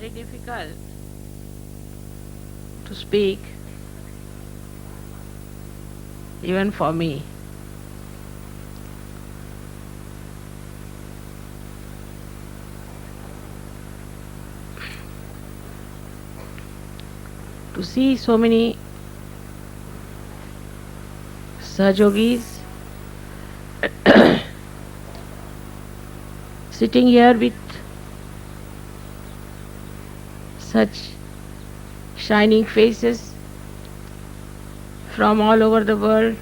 very difficult to speak, even for me. To see so many Sahajogis sitting here with such shining faces from all over the world,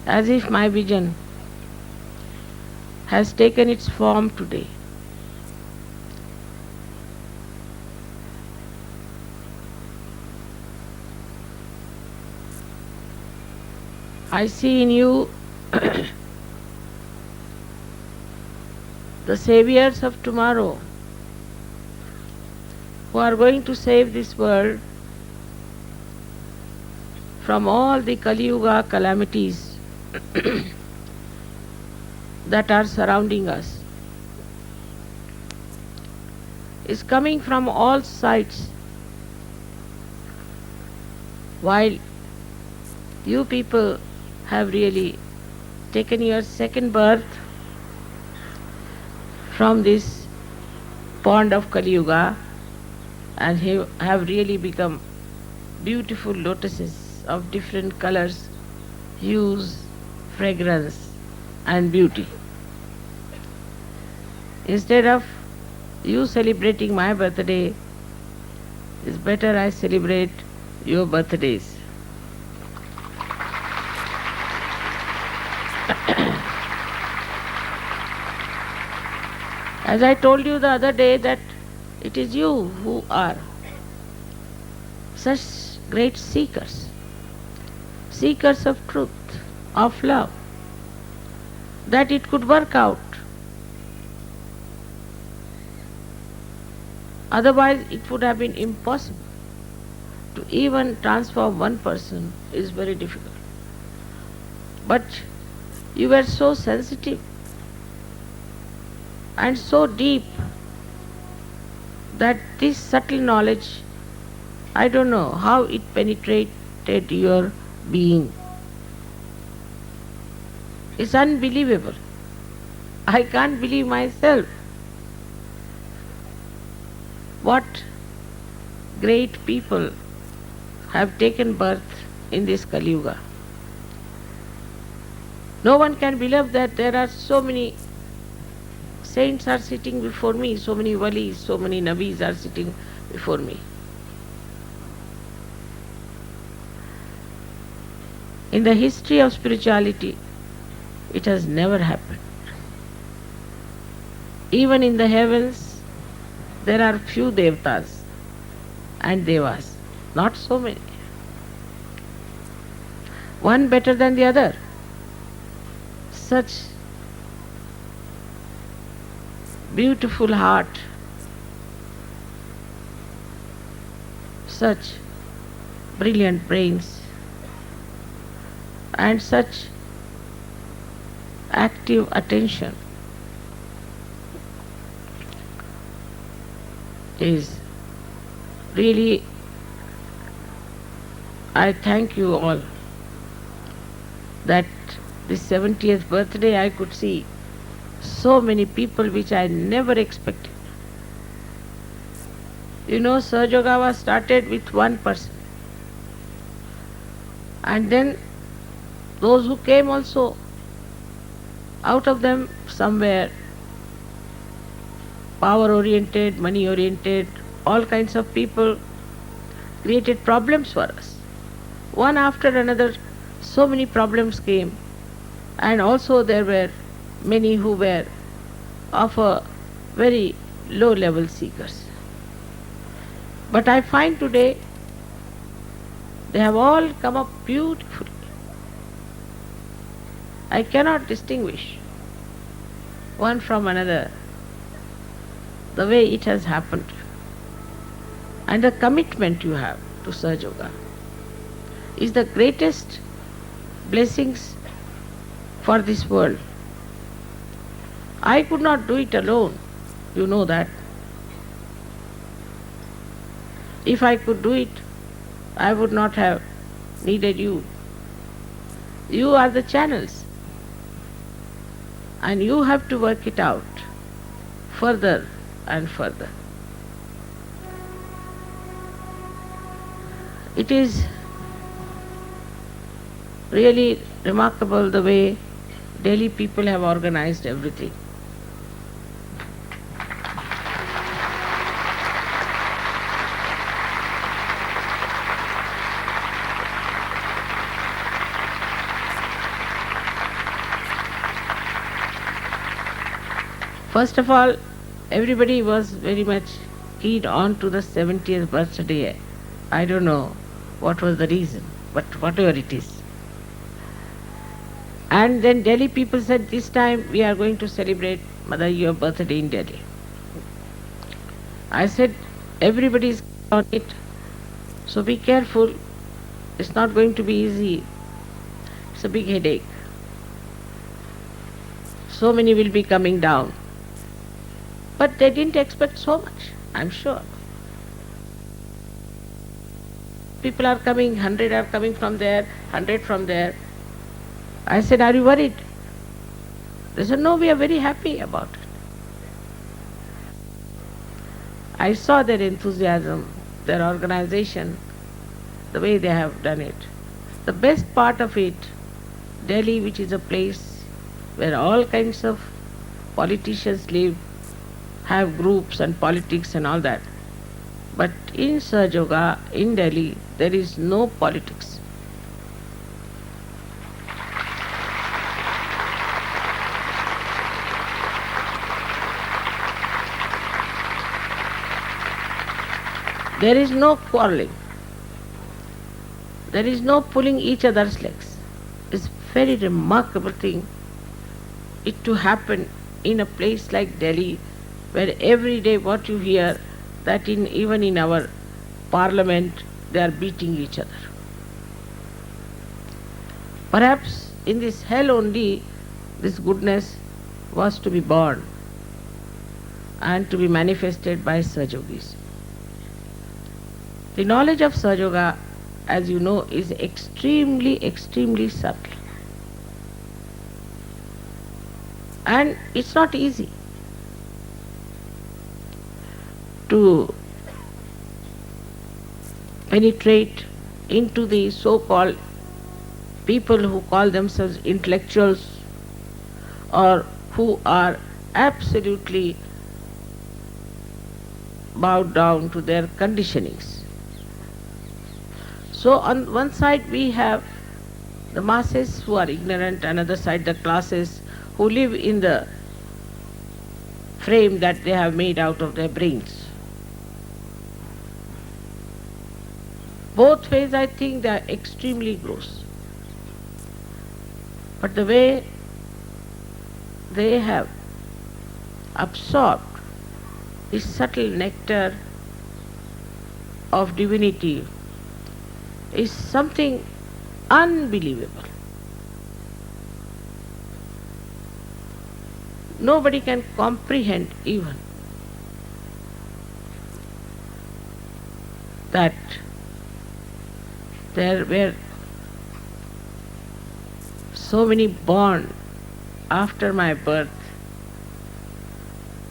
as if my vision has taken its form today. I see in you the saviors of tomorrow who are going to save this world from all the Kali Yuga calamities that are surrounding us. Is coming from all sides, while you people have really taken your second birth from this pond of Kali Yuga and have really become beautiful lotuses of different colors, hues, fragrance and beauty. Instead of you celebrating my birthday, it's better I celebrate your birthdays. As I told you the other day that it is you who are such great seekers, seekers of truth, of love, that it could work out. Otherwise it would have been impossible. To even transform one person is very difficult. But you were so sensitive and so deep that this subtle knowledge, I don't know how it penetrated your being. It's unbelievable. I can't believe myself. What great people have taken birth in this Kali Yuga. No one can believe that there are so many saints are sitting before me, so many walis, so many nabis are sitting before me. In the history of spirituality, it has never happened. Even in the heavens, there are few devatas and devas, not so many. One better than the other. Such beautiful heart, such brilliant brains, and such active attention is really, I thank you all that this 70th birthday I could see so many people which I never expected. You know, Sahaja started with one person, and then those who came also, out of them some were power oriented, money oriented, all kinds of people created problems for us. One after another, so many problems came, and also there were many who were of a very low level seekers. But I find today they have all come up beautifully. I cannot distinguish one from another, the way it has happened. And the commitment you have to Sahaja Yoga is the greatest blessings for this world. I could not do it alone. You know that. If I could do it, I would not have needed you. You are the channels, and you have to work it out further and further. It is really remarkable the way Delhi people have organized everything. First of all, everybody was very much keyed on to the 70th birthday. I don't know what was the reason, but whatever it is. And then Delhi people said, this time we are going to celebrate Mother, your birthday in Delhi. I said, everybody is on it, so be careful. It's not going to be easy. It's a big headache. So many will be coming down. But they didn't expect so much, I'm sure. People are coming, 100 are coming from there, 100 from there. I said, are you worried? They said, no, we are very happy about it. I saw their enthusiasm, their organization, the way they have done it. The best part of it, Delhi, which is a place where all kinds of politicians live, have groups and politics and all that. But in Sahajoga, in Delhi, there is no politics. There is no quarreling. There is no pulling each other's legs. It's a very remarkable thing it to happen in a place like Delhi, where every day what you hear, that even in our parliament they are beating each other. Perhaps in this hell only this goodness was to be born and to be manifested by Sahajogis. The knowledge of Sahajoga, as you know, is extremely, extremely subtle. And it's not easy to penetrate into the so-called people who call themselves intellectuals or who are absolutely bowed down to their conditionings. So on one side we have the masses who are ignorant, another side the classes who live in the frame that they have made out of their brains. Both ways I think they are extremely gross. But the way they have absorbed this subtle nectar of divinity is something unbelievable. Nobody can comprehend even that there were so many born after my birth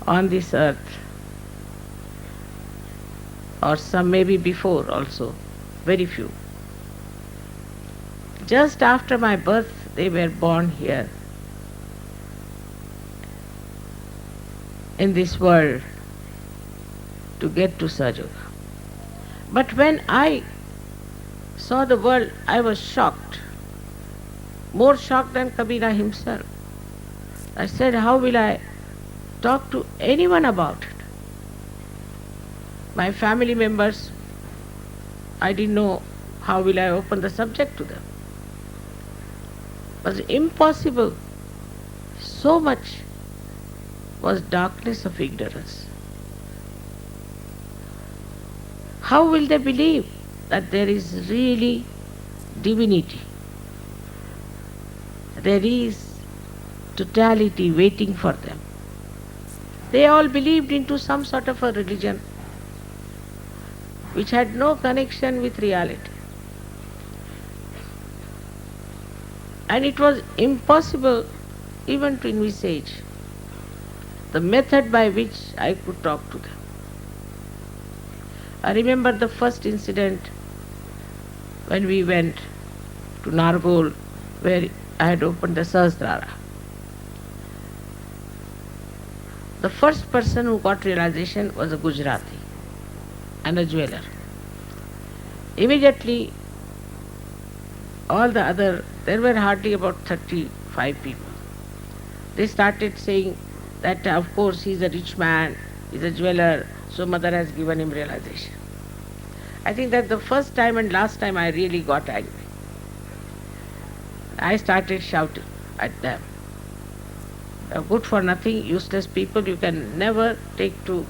on this earth, or some maybe before also, very few. Just after my birth they were born here in this world to get to Sahajoga. But when I saw the world, I was shocked, more shocked than Kabira himself. I said, how will I talk to anyone about it? My family members, I didn't know how will I open the subject to them. It was impossible. So much was darkness of ignorance. How will they believe that there is really divinity? There is totality waiting for them. They all believed into some sort of a religion which had no connection with reality. And it was impossible even to envisage the method by which I could talk to them. I remember the first incident when we went to Nargol, where I had opened the Sahasrara. The first person who got realization was a Gujarati and a jeweler. Immediately, there were hardly about 35 people. They started saying that of course he is a rich man, he is a jeweler, so mother has given him realization. I think that the first time and last time I really got angry. I started shouting at them. Good for nothing, useless people, you can never take to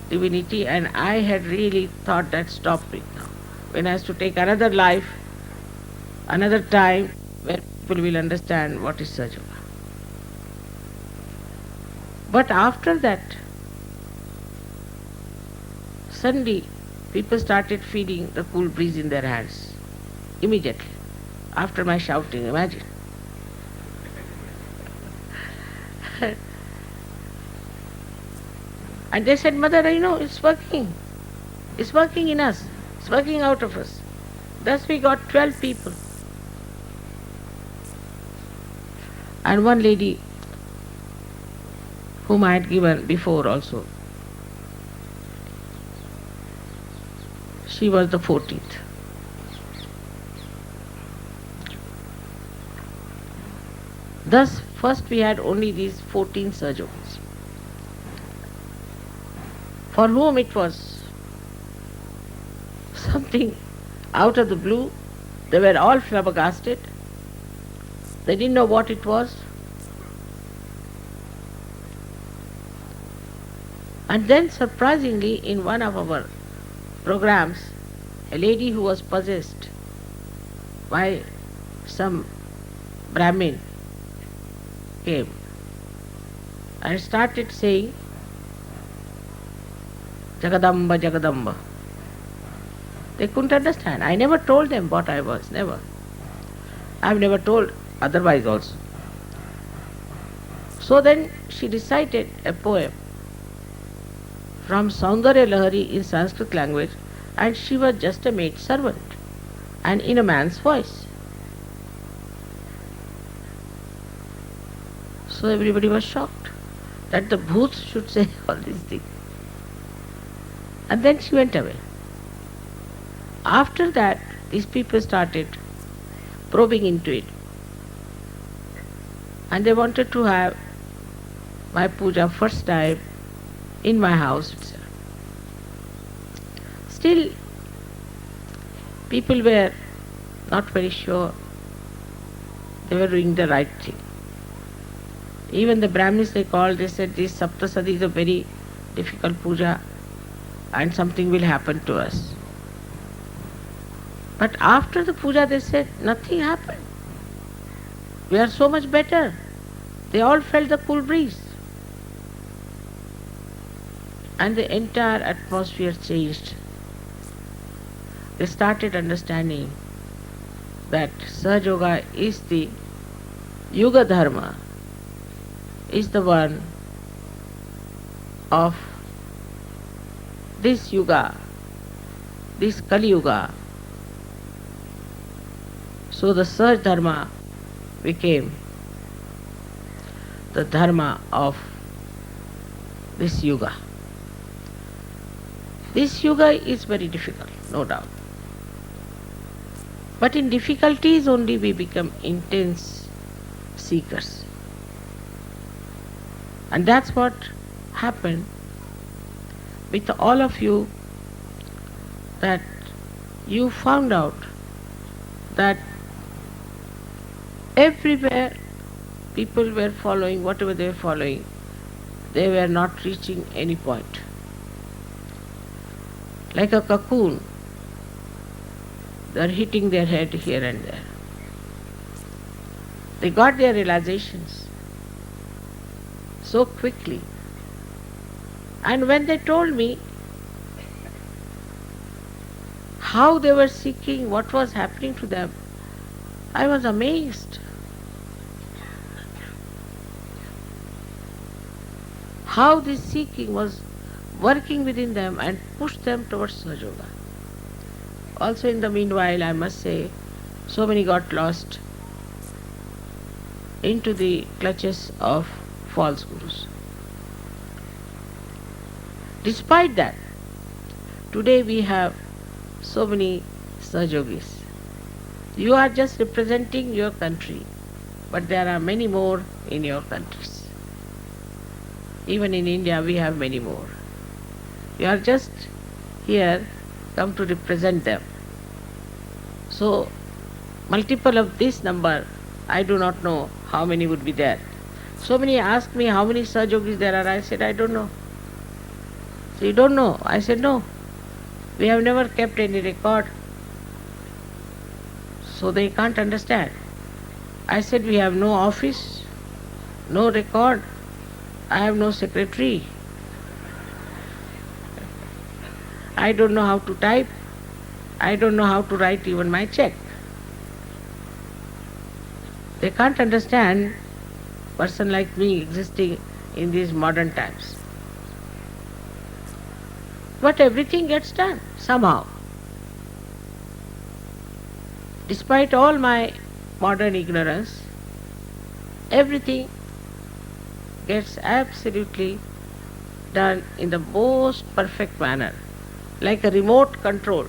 divinity, and I had really thought that stop it now. When I have to take another life, another time, where people will understand what is Sahaja Yoga. But after that, suddenly people started feeling the cool breeze in their hands. Immediately, after my shouting, imagine. And they said, Mother, it's working. It's working in us. It's working out of us. Thus we got 12 people. And one lady whom I had given before also, she was the 14th. Thus, first we had only these 14 Sahaja Yogis, for whom it was something out of the blue. They were all flabbergasted. They didn't know what it was. And then surprisingly, in one of our programs, a lady who was possessed by some Brahmin came and started saying, Jagadamba, Jagadamba. They couldn't understand. I never told them what I was, never. I've never told otherwise also. So then she recited a poem from Saundarya Lahari in Sanskrit language, and she was just a maid servant and in a man's voice. So everybody was shocked that the bhoots should say all these things. And then she went away. After that, these people started probing into it. And they wanted to have my puja first time in my house itself. Still, people were not very sure they were doing the right thing. Even the Brahmins they called, they said this Saptasadi is a very difficult puja and something will happen to us. But after the puja they said nothing happened. We are so much better. They all felt the cool breeze. And the entire atmosphere changed. They started understanding that Sahaja Yoga is the Yuga Dharma, is the one of this Yuga, this Kali Yuga. So the Sahaja Dharma became the Dharma of this Yuga. This Yuga is very difficult, no doubt. But in difficulties only we become intense seekers. And that's what happened with all of you, that you found out that everywhere people were following whatever they were following, they were not reaching any point. Like a cocoon, they are hitting their head here and there. They got their realizations so quickly And when they told me how they were seeking, what was happening to them, I was amazed. How this seeking was working within them and pushed them towards Sahaja Yoga. Also in the meanwhile, I must say, so many got lost into the clutches of false gurus. Despite that, today we have so many Sahajogis. You are just representing your country, but there are many more in your countries. Even in India we have many more. You are just here come to represent them. So, multiple of this number, I do not know how many would be there. So many ask me how many Sahajogis there are. I said, I don't know. So you don't know? I said, no. We have never kept any record. So they can't understand. I said, we have no office, no record. I have no secretary. I don't know how to type. I don't know how to write even my check. They can't understand person like me existing in these modern times. But everything gets done somehow. Despite all my modern ignorance, everything gets absolutely done in the most perfect manner, like a remote control.